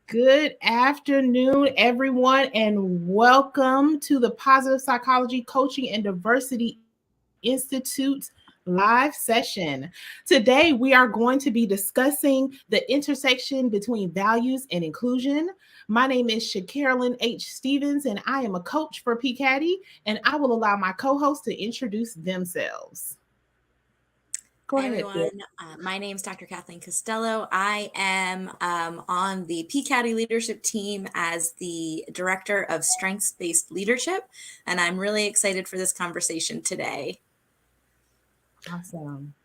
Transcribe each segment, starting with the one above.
Good afternoon, everyone, and welcome to the Positive Psychology Coaching and Diversity Institute live session. Today, we are going to be discussing the intersection between values and inclusion. My name is Shacarolyn H. Stevens, and I am a coach for PCADI, and I will allow my co hosts to introduce themselves. Go Hi, ahead, Phil. everyone. My name is Dr. Kathleen Costello. I am on the PCADI leadership team as the Director of Strengths-Based Leadership, and I'm really excited for this conversation today. Awesome.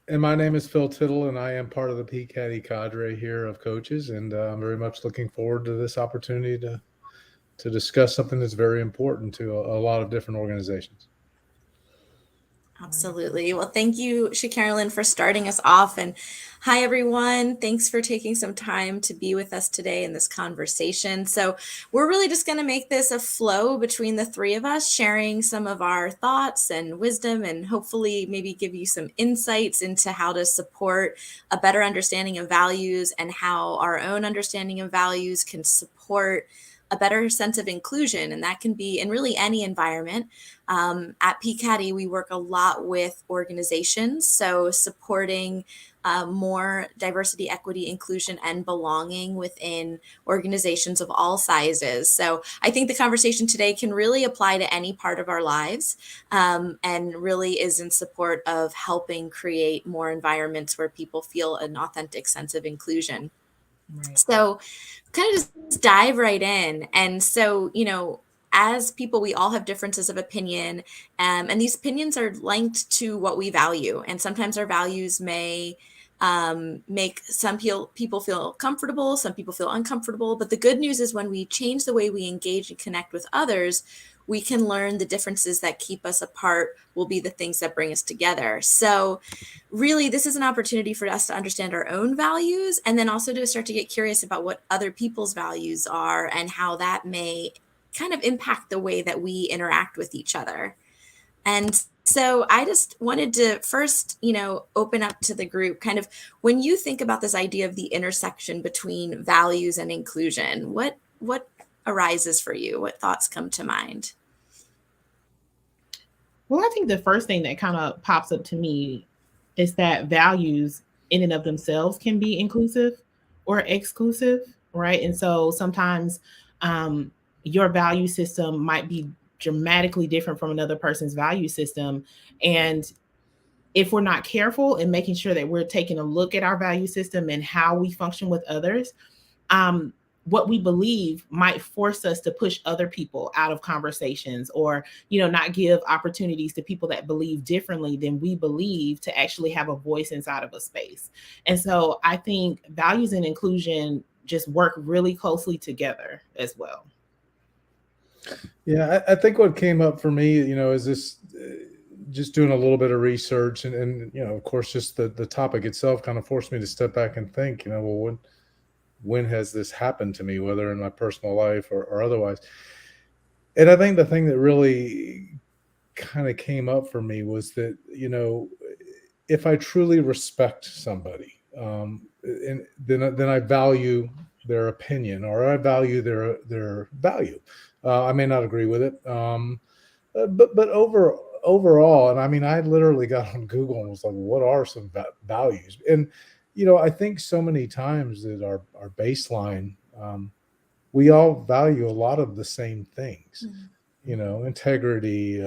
And my name is Phil Tittle, and I am part of the PCADI cadre here of coaches, and I'm very much looking forward to this opportunity to discuss something that's very important to a lot of different organizations. Absolutely. Well, thank you, Shacarolyn, for starting us off. And hi, everyone. Thanks for taking some time to be with us today in this conversation. So we're really just going to make this a flow between the three of us, sharing some of our thoughts and wisdom, and hopefully maybe give you some insights into how to support a better understanding of values and how our own understanding of values can support a better sense of inclusion. And that can be in really any environment. At PCADI, we work a lot with organizations, so supporting more diversity, equity, inclusion, and belonging within organizations of all sizes. So I think the conversation today can really apply to any part of our lives, and really is in support of helping create more environments where people feel an authentic sense of inclusion. Right. So kind of just dive right in. And so, as people, we all have differences of opinion, and these opinions are linked to what we value. And sometimes our values may make some people feel comfortable, some people feel uncomfortable. But the good news is when we change the way we engage and connect with others, we can learn the differences that keep us apart will be the things that bring us together. So really, this is an opportunity for us to understand our own values, and then also to start to get curious about what other people's values are and how that may kind of impact the way that we interact with each other. And so I just wanted to first, open up to the group kind of when you think about this idea of the intersection between values and inclusion, what arises for you? What thoughts come to mind? Well, I think the first thing that kind of pops up to me is that values in and of themselves can be inclusive or exclusive, right? And so sometimes um, your value system might be dramatically different from another person's value system. And if we're not careful in making sure that we're taking a look at our value system and how we function with others, um, what we believe might force us to push other people out of conversations or not give opportunities to people that believe differently than we believe to actually have a voice inside of a space. And so I think values and inclusion just work really closely together as well. Yeah, I think what came up for me, is this just doing a little bit of research and of course, just the topic itself kind of forced me to step back and think, well, when has this happened to me, whether in my personal life or otherwise? And I think the thing that really kind of came up for me was that, if I truly respect somebody, and then I value their opinion or I value their value. I may not agree with it, but overall, and I mean, I literally got on Google and was like, what are some values? And I think so many times that our baseline, we all value a lot of the same things, integrity,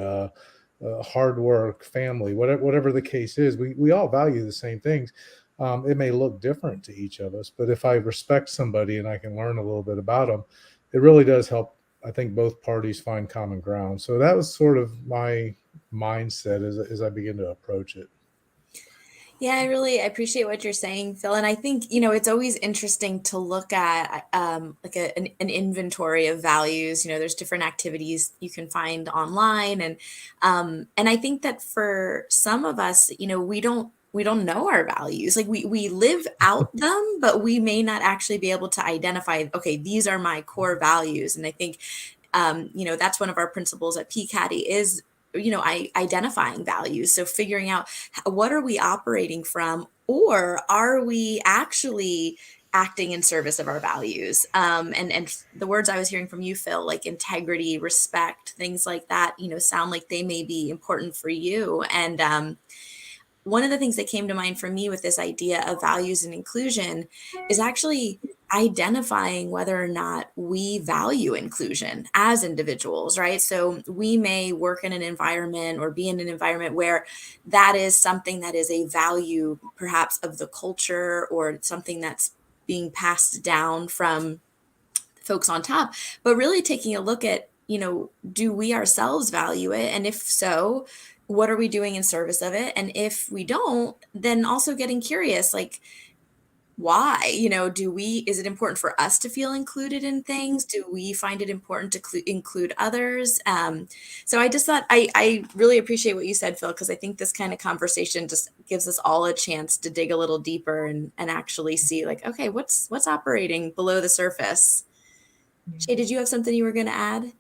hard work, family, whatever the case is, we all value the same things. It may look different to each of us, but if I respect somebody and I can learn a little bit about them, it really does help, I think, both parties find common ground. So that was sort of my mindset as I begin to approach it. Yeah, I really appreciate what you're saying, Phil. And I think, it's always interesting to look at like an inventory of values. There's different activities you can find online. And I think that for some of us, we don't know our values. Like we live out them, but we may not actually be able to identify, okay, these are my core values. And I think that's one of our principles at PCADI is identifying values. So figuring out what are we operating from, or are we actually acting in service of our values. And the words I was hearing from you, Phil, like integrity, respect, things like that, sound like they may be important for you. And one of the things that came to mind for me with this idea of values and inclusion is actually identifying whether or not we value inclusion as individuals, right? So we may work in an environment or be in an environment where that is something that is a value, perhaps of the culture, or something that's being passed down from folks on top, but really taking a look at, do we ourselves value it? And if so, what are we doing in service of it? And if we don't, then also getting curious, like, why? Is it important for us to feel included in things? Do we find it important to include others? So I just thought I really appreciate what you said, Phil, because I think this kind of conversation just gives us all a chance to dig a little deeper and actually see, like, okay, what's operating below the surface. Shay, did you have something you were going to add?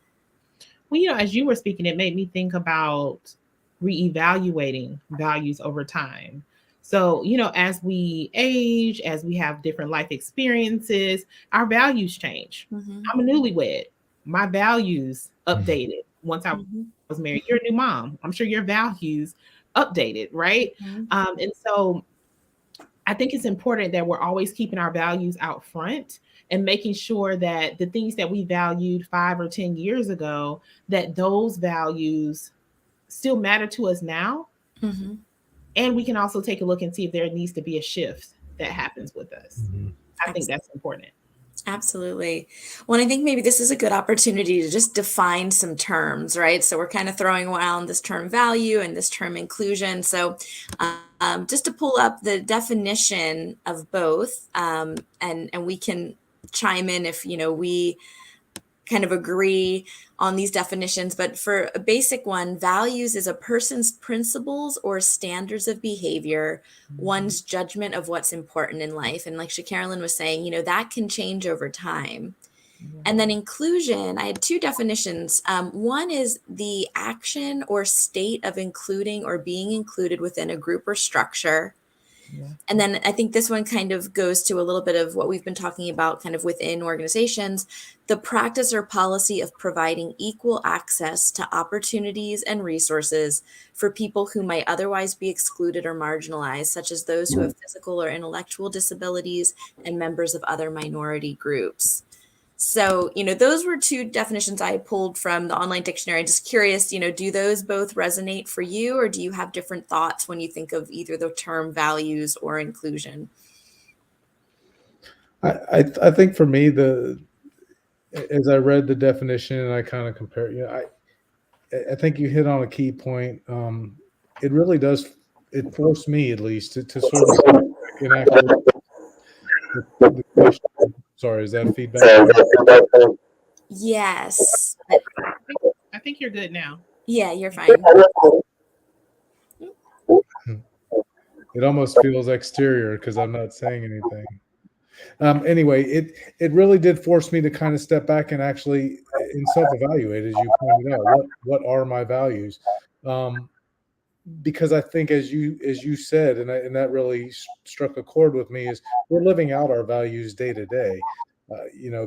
Well, as you were speaking, it made me think about reevaluating values over time. So, as we age, as we have different life experiences, our values change. Mm-hmm. I'm a newlywed. My values updated once I Mm-hmm. was married. You're a new mom. I'm sure your values updated, right? Mm-hmm. And so I think it's important that we're always keeping our values out front and making sure that the things that we valued 5 or 10 years ago, that those values still matter to us now. Mm-hmm. And we can also take a look and see if there needs to be a shift that happens with us. I think that's important. Absolutely. Well, I think maybe this is a good opportunity to just define some terms, right? So we're kind of throwing around this term value and this term inclusion. So just to pull up the definition of both, and we can chime in if, we kind of agree on these definitions. But for a basic one, values is a person's principles or standards of behavior, one's judgment of what's important in life. And like Carolyn was saying, that can change over time. And then inclusion, I had two definitions. One is the action or state of including or being included within a group or structure. And then I think this one kind of goes to a little bit of what we've been talking about kind of within organizations, the practice or policy of providing equal access to opportunities and resources for people who might otherwise be excluded or marginalized, such as those who have physical or intellectual disabilities and members of other minority groups. So, those were two definitions I pulled from the online dictionary. Just curious, do those both resonate for you, or do you have different thoughts when you think of either the term values or inclusion? I think for me, as I read the definition and I kind of compare, I think you hit on a key point. It really does. It forced me, at least, to sort of enact the question. Sorry, is that feedback? Yes. I think you're good now. Yeah, you're fine. It almost feels exterior because I'm not saying anything. Anyway, it really did force me to kind of step back and actually and self-evaluate, as you pointed out. What are my values? Because I think, as you said, and that really struck a chord with me, is we're living out our values day to day,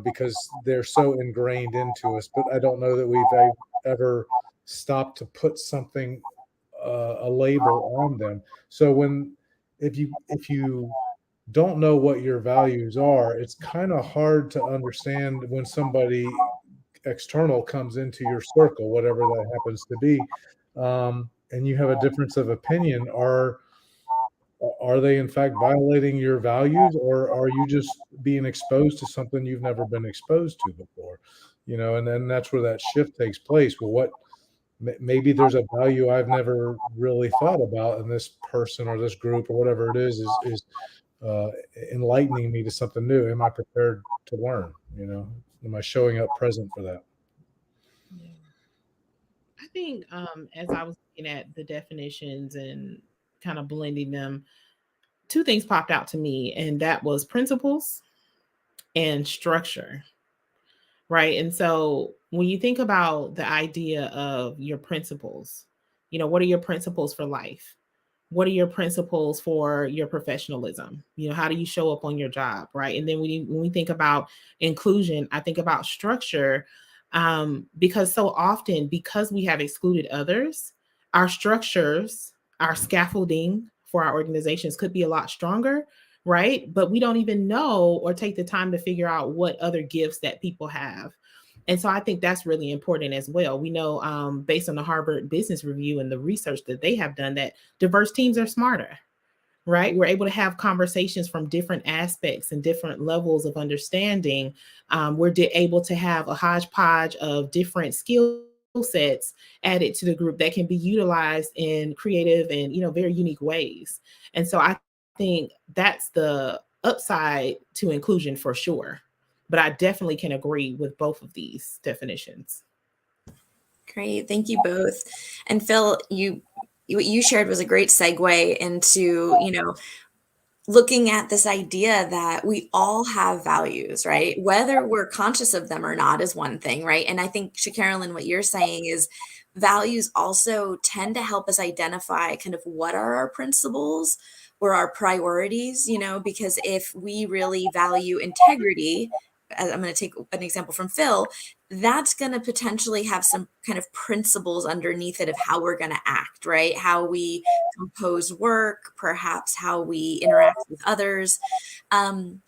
because they're so ingrained into us. But I don't know that we've ever stopped to put something, a label on them. So if you don't know what your values are, it's kind of hard to understand when somebody external comes into your circle, whatever that happens to be, and you have a difference of opinion. Are they in fact violating your values, or are you just being exposed to something you've never been exposed to before? And then that's where that shift takes place. Well, maybe there's a value I've never really thought about, and this person or this group or whatever it is enlightening me to something new. Am I prepared to learn? Am I showing up present for that? Yeah. I think as I was looking at the definitions and kind of blending them, two things popped out to me, and that was principles and structure. Right. And so when you think about the idea of your principles, what are your principles for life? what are your principles for your professionalism? How do you show up on your job, right? And then when we think about inclusion, I think about structure, because so often, because we have excluded others, our structures, our scaffolding for our organizations could be a lot stronger, right? But we don't even know or take the time to figure out what other gifts that people have. And so I think that's really important as well. We know, based on the Harvard Business Review and the research that they have done, that diverse teams are smarter, right? We're able to have conversations from different aspects and different levels of understanding. We're able to have a hodgepodge of different skill sets added to the group that can be utilized in creative and very unique ways. And so I think that's the upside to inclusion for sure. But I definitely can agree with both of these definitions. Great. Thank you both. And Phil, what you shared was a great segue into, looking at this idea that we all have values, right? Whether we're conscious of them or not is one thing, right? And I think, Carolyn, what you're saying is values also tend to help us identify kind of what are our principles or our priorities, because if we really value integrity, I'm going to take an example from Phil, that's going to potentially have some kind of principles underneath it of how we're going to act, right? How we compose work, perhaps how we interact with others. And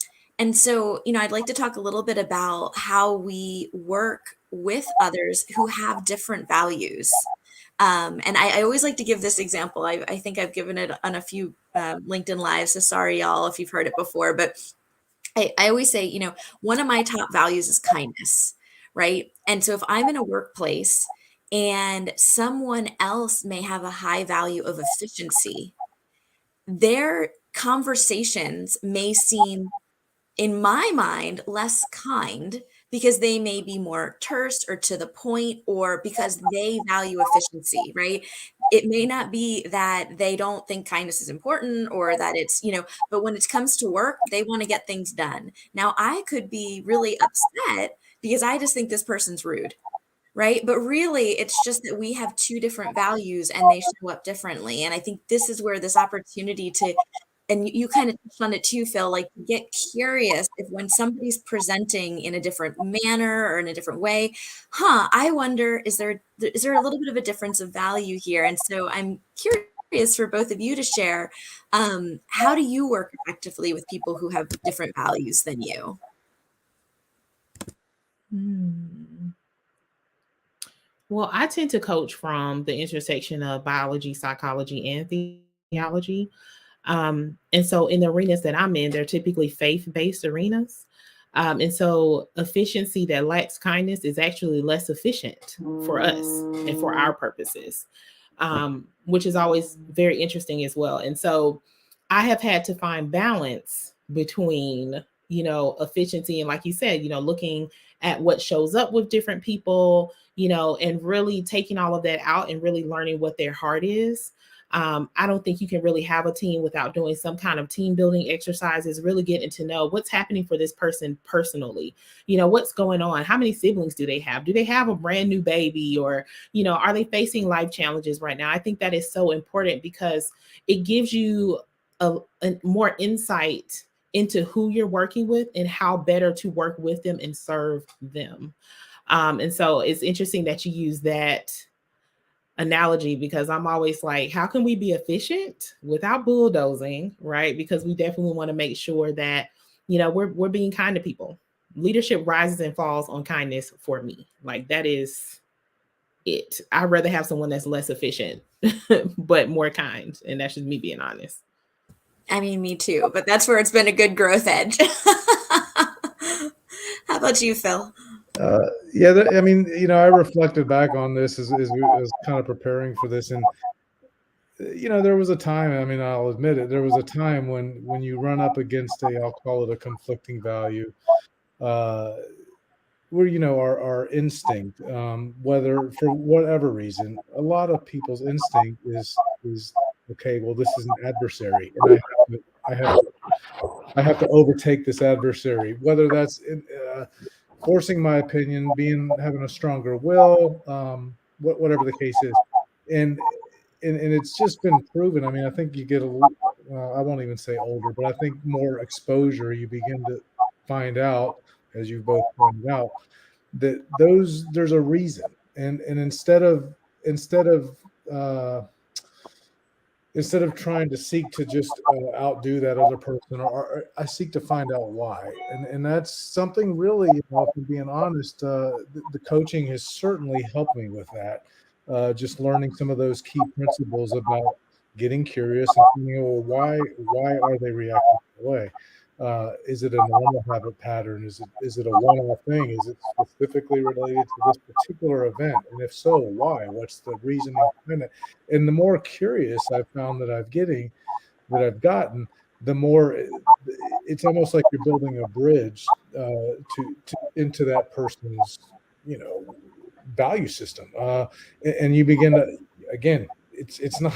so, I'd like to talk a little bit about how we work with others who have different values. And I always like to give this example. I think I've given it on a few LinkedIn Lives, so sorry, y'all, if you've heard it before, but I always say, one of my top values is kindness, right? And so if I'm in a workplace and someone else may have a high value of efficiency, their conversations may seem, in my mind, less kind because they may be more terse or to the point, or because they value efficiency, right? It may not be that they don't think kindness is important or that it's, but when it comes to work, they want to get things done. Now, I could be really upset because I just think this person's rude, right? But really, it's just that we have two different values and they show up differently. And I think this is where this opportunity to, and you kind of touched on it too, Phil, like get curious if when somebody's presenting in a different manner or in a different way, I wonder, is there a little bit of a difference of value here? And so I'm curious for both of you to share, how do you work effectively with people who have different values than you? Well, I tend to coach from the intersection of biology, psychology, and theology. And so in the arenas that I'm in, they're typically faith-based arenas. And so efficiency that lacks kindness is actually less efficient for us and for our purposes, which is always very interesting as well. And so I have had to find balance between, efficiency and, like you said, looking at what shows up with different people, and really taking all of that out and really learning what their heart is. I don't think you can really have a team without doing some kind of team building exercises, really getting to know what's happening for this person personally. What's going on? How many siblings do they have? Do they have a brand new baby, or, are they facing life challenges right now? I think that is so important because it gives you a more insight into who you're working with and how better to work with them and serve them. And so it's interesting that you use that analogy, because I'm always like, how can we be efficient without bulldozing, right? Because we definitely want to make sure that, we're being kind to people. Leadership rises and falls on kindness for me. Like, that is it. I'd rather have someone that's less efficient, but more kind. And that's just me being honest. I mean, me too, but that's where it's been a good growth edge. How about you, Phil? I mean, I reflected back on this as we was kind of preparing for this, and there was a time. I mean, I'll admit it. There was a time when you run up against I'll call it a conflicting value, where our instinct, whether for whatever reason, a lot of people's instinct is okay. Well, this is an adversary, and I have to overtake this adversary, whether that's forcing my opinion, having a stronger will, whatever the case is. And and it's just been proven. I mean, I think you get a little, I won't even say older, but I think more exposure, you begin to find out, as you both pointed out, that there's a reason. And instead of uh, instead of trying to seek to just outdo that other person, or I seek to find out why. And that's something really, if I'm being honest, the coaching has certainly helped me with that. Just learning some of those key principles about getting curious and thinking, well, why are they reacting that way? Is it a normal habit pattern? Is it a one-off thing? Is it specifically related to this particular event? And if so, why? What's the reasoning behind it? And the more curious I've found that I've gotten, the more it's almost like you're building a bridge to into that person's, you know, value system, and you begin to, again, it's not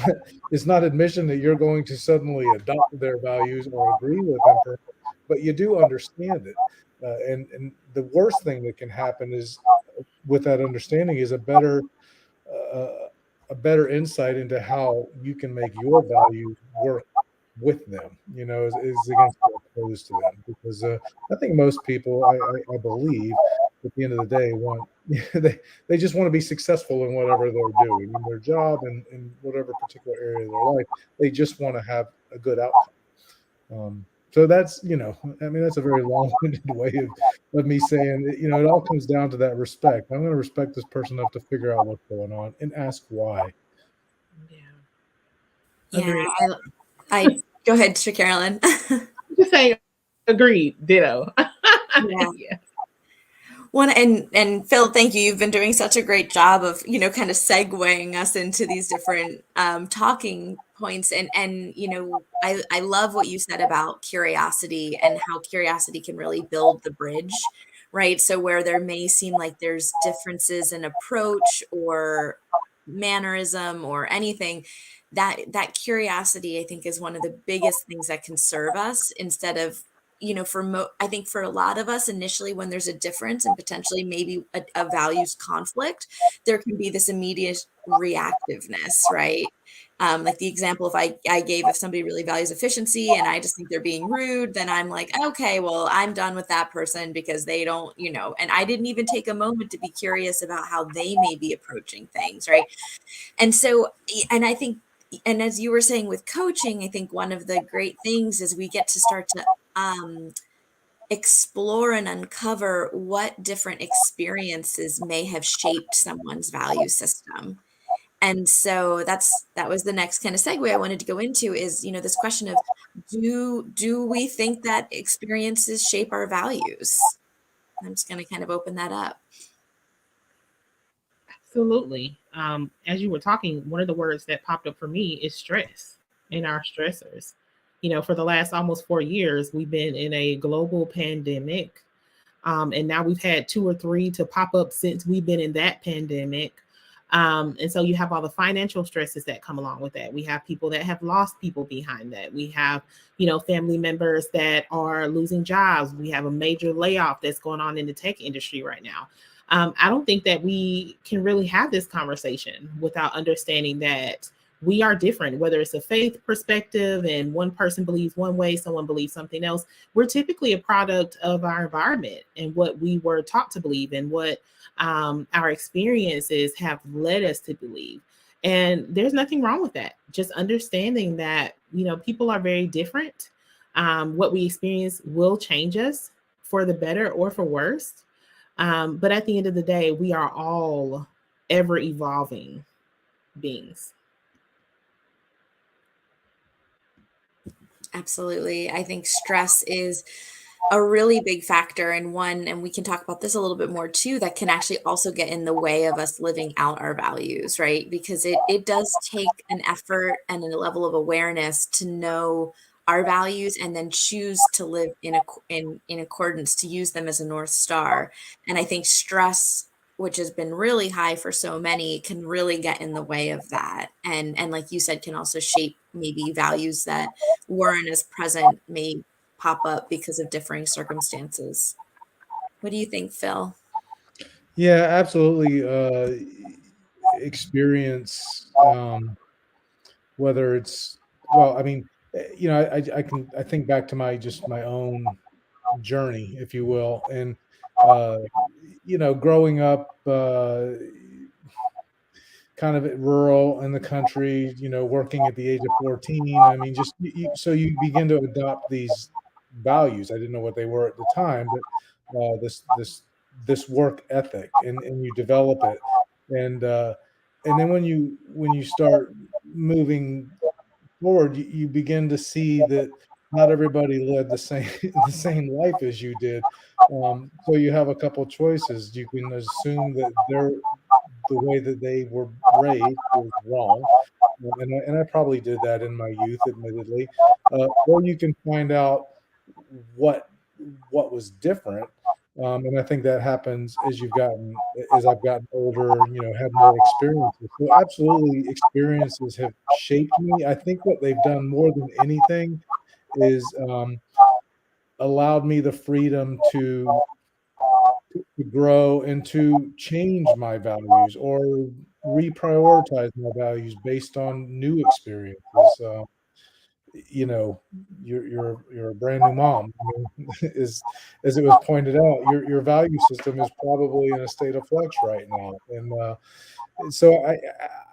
it's not admission that you're going to suddenly adopt their values or agree with them, but you do understand it, and the worst thing that can happen is with that understanding is uh, a better insight into how you can make your values work with them, is against or opposed to them. Because I think most people, I believe, at the end of the day, want they just want to be successful in whatever they're doing, in their job and in whatever particular area of their life. They just want to have a good outcome. So that's, I mean, that's a very long-winded way of me saying, it all comes down to that respect. I'm going to respect this person enough to figure out what's going on and ask why. Yeah. Yeah, Agreed. I go ahead, Carolyn. Just saying, agreed. Ditto. Yeah. Yeah. One and Phil, thank you. You've been doing such a great job of, kind of segueing us into these different talking points. And I love what you said about curiosity and how curiosity can really build the bridge, right? So where there may seem like there's differences in approach or mannerism or anything, that curiosity, I think, is one of the biggest things that can serve us instead of, I think for a lot of us initially, when there's a difference and potentially maybe a values conflict, there can be this immediate reactiveness, right? Like the example I gave, if somebody really values efficiency and I just think they're being rude, then I'm like, okay, well, I'm done with that person because they don't, and I didn't even take a moment to be curious about how they may be approaching things, right? And so, and I think, and as you were saying with coaching, I think one of the great things is we get to start to explore and uncover what different experiences may have shaped someone's value system. And so that was the next kind of segue I wanted to go into is, this question of do we think that experiences shape our values? I'm just going to kind of open that up. Absolutely. As you were talking, one of the words that popped up for me is stress and our stressors. For the last almost 4 years, we've been in a global pandemic. And now we've had 2 or 3 to pop up since we've been in that pandemic. And so you have all the financial stresses that come along with that. We have people that have lost people behind that. We have, family members that are losing jobs. We have a major layoff that's going on in the tech industry right now. I don't think that we can really have this conversation without understanding that we are different, whether it's a faith perspective and one person believes one way, someone believes something else. We're typically a product of our environment and what we were taught to believe and what our experiences have led us to believe. And there's nothing wrong with that. Just understanding that, people are very different. What we experience will change us for the better or for worse. But at the end of the day, we are all ever evolving beings. Absolutely. I think stress is a really big factor and one, and we can talk about this a little bit more too, that can actually also get in the way of us living out our values, right? Because it does take an effort and a level of awareness to know our values and then choose to live in accordance, to use them as a North Star. And I think stress, which has been really high for so many, can really get in the way of that. And like you said, can also shape maybe values that weren't as present, may pop up because of differing circumstances. What do you think, Phil? Yeah, absolutely. Experience. whether it's, well, I mean, I think back to my own journey, if you will, and uh, growing up, kind of rural in the country, working at the age of 14. I mean, just so you begin to adopt these values. I didn't know what they were at the time, but this work ethic, and you develop it, and then when you start moving forward, you begin to see that not everybody led the same the same life as you did. So you have a couple choices. You can assume that the way that they were raised was wrong, and I probably did that in my youth, admittedly. Or you can find out what what was different, and I think that happens as I've gotten older, had more experiences. So absolutely, experiences have shaped me. I think what they've done more than anything is allowed me the freedom to grow and to change my values or reprioritize my values based on new experiences. You know, you're a brand new mom. I mean, as it was pointed out, your value system is probably in a state of flux right now, and so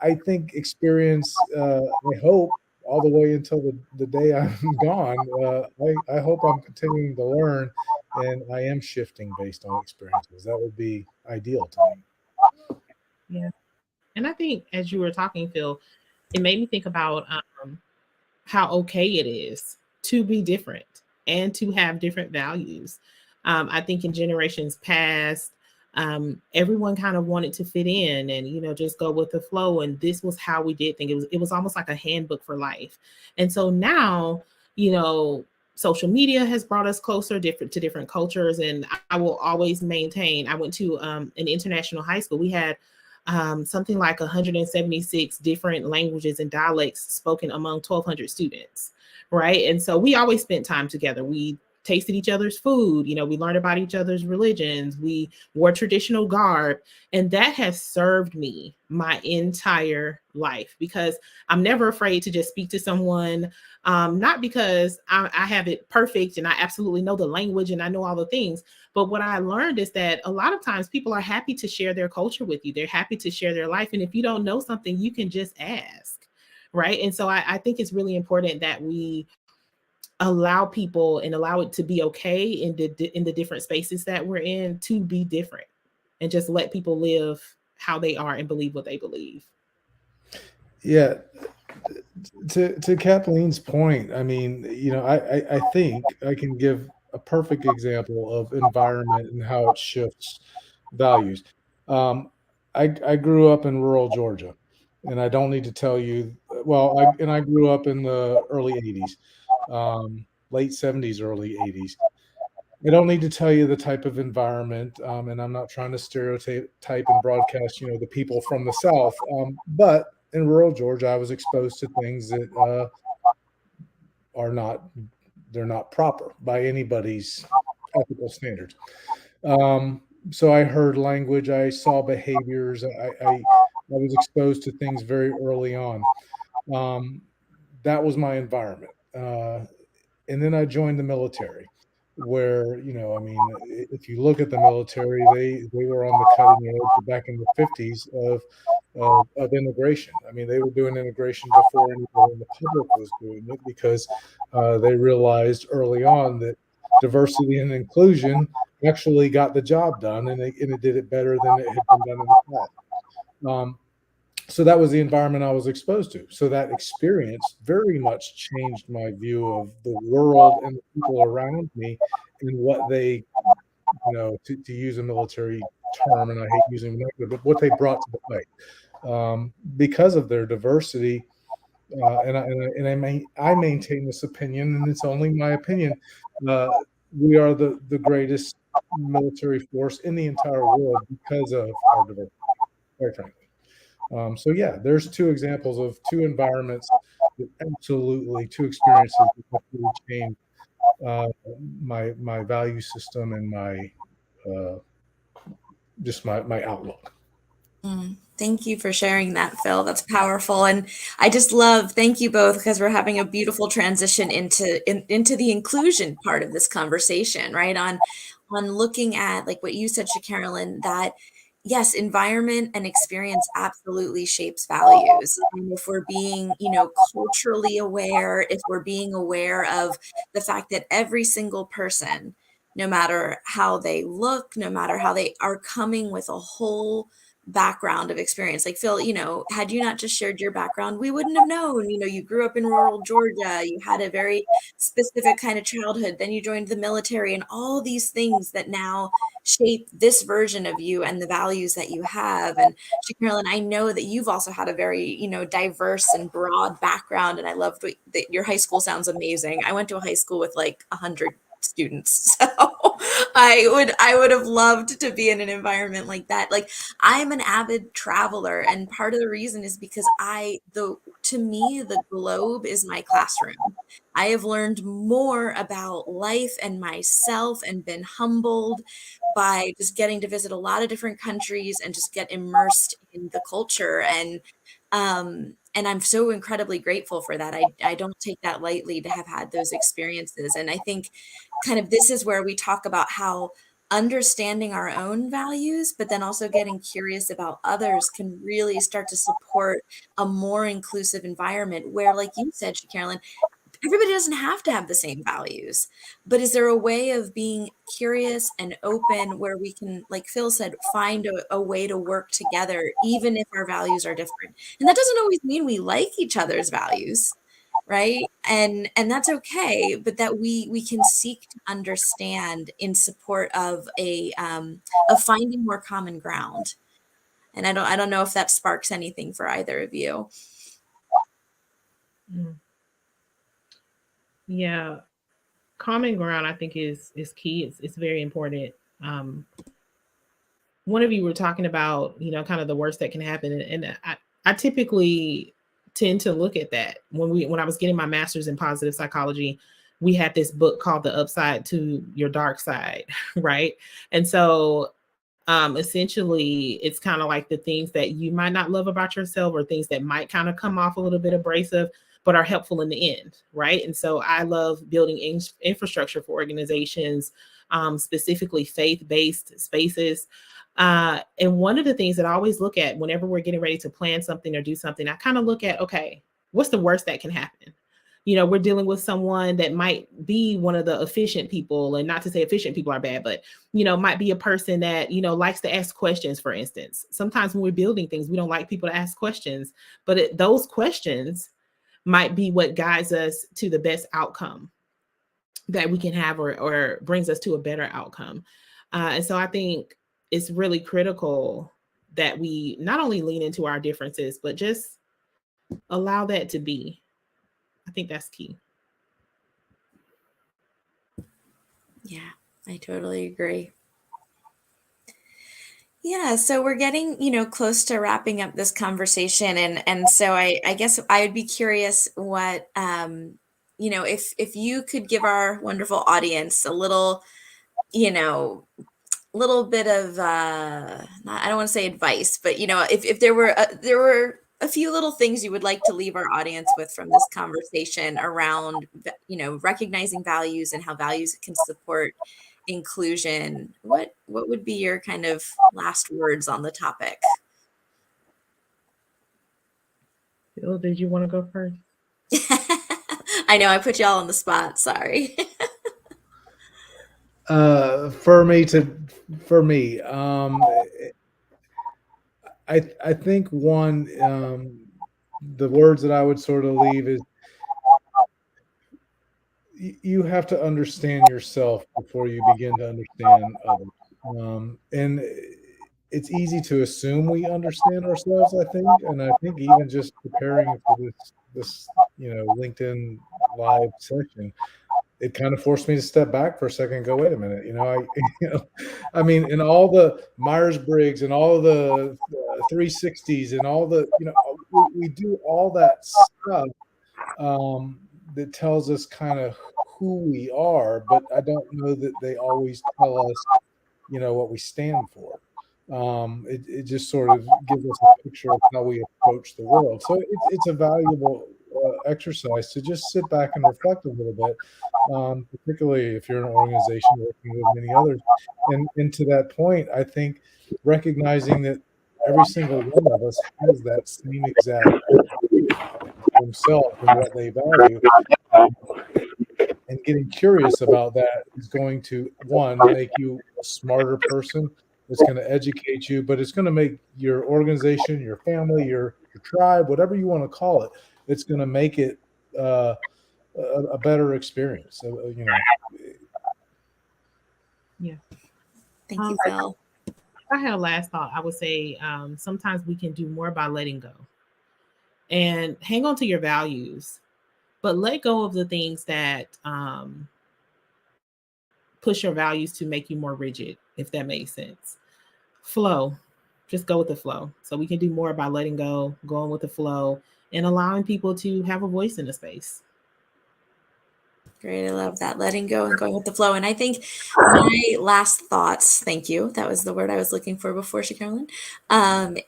I think experience. I hope all the way until the day I'm gone. I hope I'm continuing to learn, and I am shifting based on experiences. That would be ideal to me. Yeah. And I think as you were talking, Phil, it made me think about how okay it is to be different and to have different values. I think in generations past, everyone kind of wanted to fit in and just go with the flow, and this was how we did things. It was almost like a handbook for life. And so now, you know, social media has brought us closer different to different cultures, and I will always maintain. I went to an international high school. We had something like 176 different languages and dialects spoken among 1,200 students, right? And so we always spent time together. We tasted each other's food, we learned about each other's religions, we wore traditional garb, and that has served me my entire life because I'm never afraid to just speak to someone, not because I have it perfect and I absolutely know the language and I know all the things, but what I learned is that a lot of times people are happy to share their culture with you. They're happy to share their life. And if you don't know something, you can just ask. Right. And so I think it's really important that we allow people and allow it to be okay in the different spaces that we're in to be different and just let people live how they are and believe what they believe. Yeah, to Kathleen's point, I mean, I think I can give a perfect example of environment and how it shifts values. Um, I grew up in rural Georgia, and I don't need to tell you. Well, I grew up in the early '80s, late '70s, early '80s. I don't need to tell you the type of environment, and I'm not trying to stereotype and broadcast, the people from the South. But in rural Georgia, I was exposed to things that are not they're not proper by anybody's ethical standards. So I heard language, I saw behaviors, I was exposed to things very early on. Um, that was my environment. And then I joined the military, where I mean, if you look at the military, they were on the cutting edge back in the '50s of integration. I mean, they were doing integration before anybody in the public was doing it because they realized early on that diversity and inclusion actually got the job done, and it did it better than it had been done in the past. Um, so that was the environment I was exposed to. So that experience very much changed my view of the world and the people around me and what they, to use a military term, and I hate using it, but what they brought to the fight. Because of their diversity, I maintain this opinion, and it's only my opinion. Uh, we are the greatest military force in the entire world because of our diversity, quite frankly. So yeah, there's two examples of two environments that absolutely two experiences that really changed uh, my value system and my uh, just my outlook. Thank you for sharing that, Phil. That's powerful. And I just love, thank you both, because we're having a beautiful transition into the inclusion part of this conversation, right? On looking at like what you said, Carolyn, that yes, environment and experience absolutely shapes values. And if we're being, culturally aware, if we're being aware of the fact that every single person, no matter how they look, no matter how they are coming with a whole background of experience. Like Phil, had you not just shared your background, we wouldn't have known. You grew up in rural Georgia, you had a very specific kind of childhood, then you joined the military, and all these things that now shape this version of you and the values that you have. And Carolyn, I know that you've also had a very, diverse and broad background, and I loved that your high school sounds amazing. I went to a high school with like 100 students. So I would have loved to be in an environment like that. Like I'm an avid traveler, and part of the reason is because to me the globe is my classroom. I have learned more about life and myself and been humbled by just getting to visit a lot of different countries and just get immersed in the culture. And I'm so incredibly grateful for that. I don't take that lightly to have had those experiences. And I think kind of this is where we talk about how understanding our own values, but then also getting curious about others can really start to support a more inclusive environment where, like you said, Carolyn, everybody doesn't have to have the same values, but is there a way of being curious and open where we can, like Phil said, find a way to work together, even if our values are different? And that doesn't always mean we like each other's values, right? And that's okay, but that we can seek to understand in support of of finding more common ground. And I don't know if that sparks anything for either of you. Mm. Yeah, common ground I think is key. It's very important. Um, One of you were talking about, kind of the worst that can happen, and I typically tend to look at that. When I was getting my master's in positive psychology, we had this book called The Upside to Your Dark Side, right? And so essentially it's kind of like the things that you might not love about yourself, or things that might kind of come off a little bit abrasive but are helpful in the end, right? And so I love building infrastructure for organizations, specifically faith-based spaces. And one of the things that I always look at whenever we're getting ready to plan something or do something, I kind of look at, okay, what's the worst that can happen? We're dealing with someone that might be one of the efficient people, and not to say efficient people are bad, but, might be a person that, likes to ask questions, for instance. Sometimes when we're building things, we don't like people to ask questions, but those questions might be what guides us to the best outcome that we can have, or brings us to a better outcome. And so I think it's really critical that we not only lean into our differences, but just allow that to be. I think that's key. Yeah, I totally agree. Yeah, so we're getting, close to wrapping up this conversation, and so I guess I would be curious what if you could give our wonderful audience a little, you know, little bit of I don't want to say advice, but if there were a few little things you would like to leave our audience with from this conversation around recognizing values and how values can support inclusion, what would be your kind of last words on the topic? Bill, did you want to go first? I know I put y'all on the spot, sorry. For me I think the words that I would sort of leave is, you have to understand yourself before you begin to understand others. And it's easy to assume we understand ourselves, I think. And I think even just preparing for this LinkedIn live session, it kind of forced me to step back for a second and go, wait a minute, I mean, in all the Myers-Briggs and all the 360s and all the, we do all that stuff, that tells us kind of who we are, but I don't know that they always tell us, what we stand for. it just sort of gives us a picture of how we approach the world. So it's a valuable exercise to just sit back and reflect a little bit, particularly if you're an organization working with many others. And to that point, I think recognizing that every single one of us has that same exact themselves and what they value, and getting curious about that is going to, one, make you a smarter person. It's going to educate you, but it's going to make your organization, your family, your tribe, whatever you want to call it, it's going to make it a better experience. So, Yeah. Thank you, Phil. If I had a last thought, I would say sometimes we can do more by letting go and hang on to your values, but let go of the things that push your values to make you more rigid, if that makes sense. Flow, just go with the flow. So we can do more by letting go, going with the flow, and allowing people to have a voice in the space. Great. I love that. Letting go and going with the flow. And I think my last thoughts, thank you. That was the word I was looking for before, Carolyn,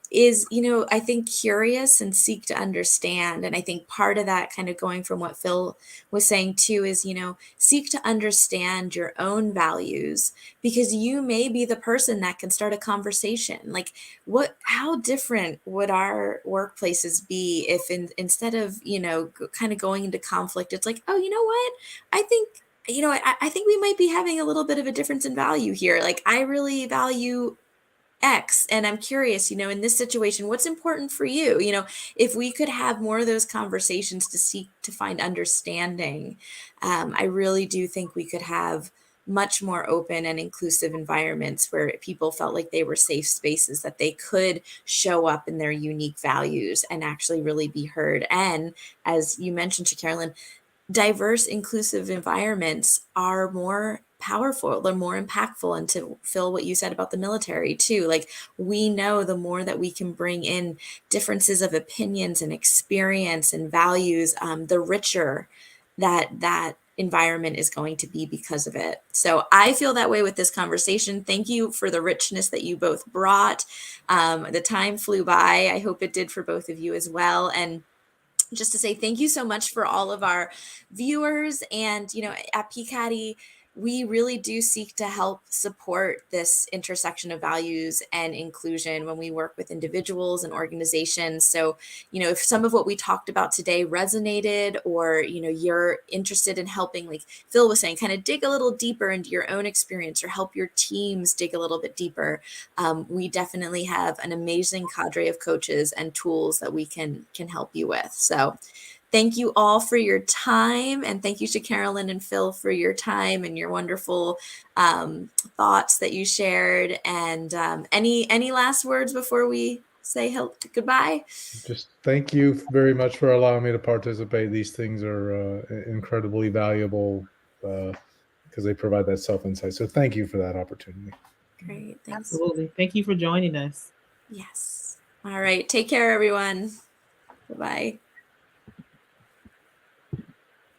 is, I think curious and seek to understand. And I think part of that, kind of going from what Phil was saying too, is, seek to understand your own values, because you may be the person that can start a conversation. Like, how different would our workplaces be if instead of, kind of going into conflict, it's like, oh, you know what? I think, I think we might be having a little bit of a difference in value here. Like, I really value X, and I'm curious, in this situation, what's important for you? If we could have more of those conversations to seek to find understanding, I really do think we could have much more open and inclusive environments where people felt like they were safe spaces, that they could show up in their unique values and actually really be heard. And as you mentioned, Carolyn, diverse, inclusive environments are more powerful, they're more impactful. And to Phil, what you said about the military too, like, we know the more that we can bring in differences of opinions and experience and values, the richer that environment is going to be because of it. So I feel that way with this conversation. Thank you for the richness that you both brought. The time flew by. I hope it did for both of you as well. And just to say thank you so much for all of our viewers. And, at PCADI, we really do seek to help support this intersection of values and inclusion when we work with individuals and organizations. So, if some of what we talked about today resonated, or, you're interested in helping, like Phil was saying, kind of dig a little deeper into your own experience, or help your teams dig a little bit deeper, we definitely have an amazing cadre of coaches and tools that we can help you with. So thank you all for your time. And thank you to Carolyn and Phil for your time and your wonderful thoughts that you shared. And any last words before we say goodbye? Just thank you very much for allowing me to participate. These things are incredibly valuable because they provide that self-insight. So thank you for that opportunity. Great. Thanks. Absolutely. Thank you for joining us. Yes. All right. Take care, everyone. Bye-bye.